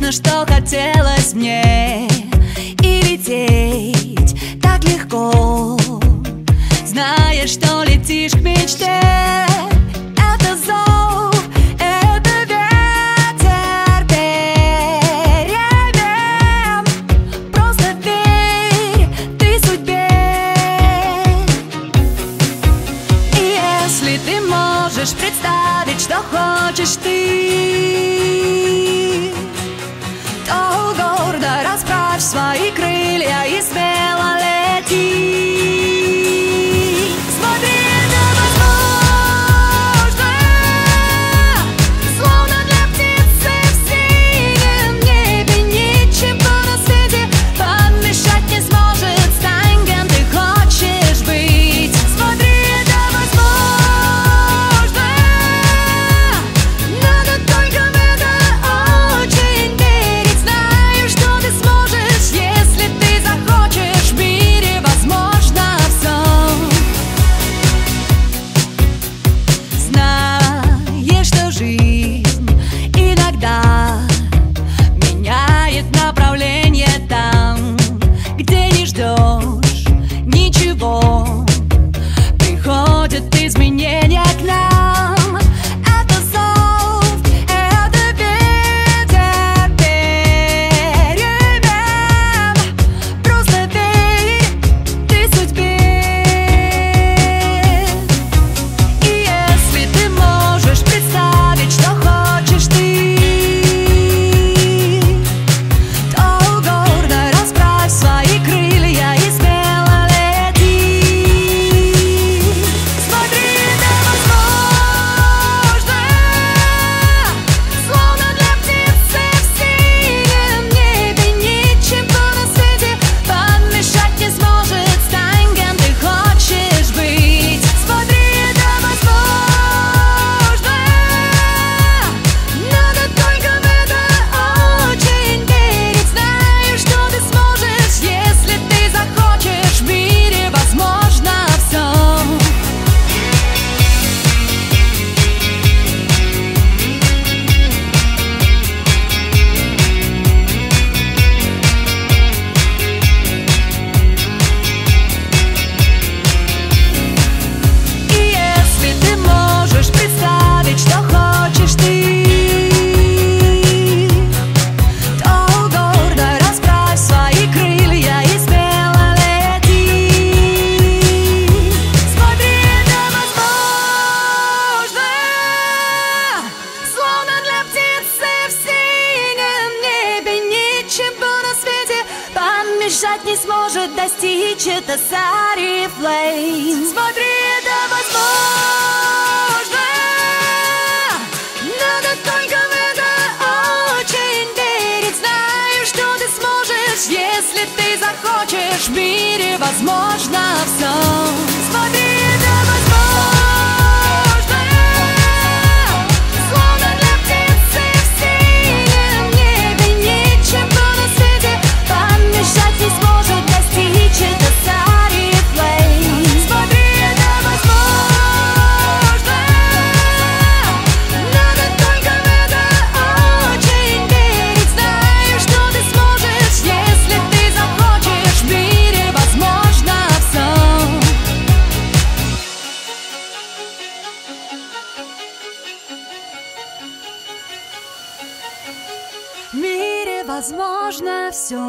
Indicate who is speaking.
Speaker 1: Честно, что хотелось мне и лететь так легко, зная, что летишь к мечте. Это зов, это ветер перемен. Просто верь ты судьбе. И если ты можешь представить, что хочешь ты, то гордо расправь свои крылья и смело лети. Смотри, это возможно, словно для птицы в синем небе. Ничего на свете помешать не сможет. Стань, кем ты хочешь быть. Смотри, это возможно, надо только в это очень верить. Знаю, что ты сможешь, если ты захочешь. В мире возможно все. Знаешь, что жизнь иногда меняет направление там, где не ждешь ничего. Приходят изменения к нам. Это зов, это ветер перемен. Просто верь ты судьбе. И если ты можешь представить, что хочешь ты, то гордо расправь свои крылья и смело лети. Смотри, это возможно, словно для птицы в синем небе. Ничего на свете помешать не сможет. Стань, кем ты хочешь быть. Смотри, это возможно, надо только в это очень верить. Знаю, что ты сможешь, если ты захочешь. В мире возможно все. И если ты можешь представить, что хочешь ты, то гордо расправь свои крылья и смело лети. Смотри, это возможно, словно для птицы в синем небе. Ничего на свете помешать не сможет достичь. Это Сари Флейм. Смотри, это возможно, надо только в это очень верить. Знаю, что ты сможешь, если ты захочешь. В мире возможно все. Смотри, это возможно, словно для птицы в синем небе. Ничего на свете помешать не сможет достичь. Это Сари Флейм. Смотри, это возможно, надо только в это очень верить. Знаю, что ты сможешь, если ты захочешь. В мире возможно все. В мире возможно все.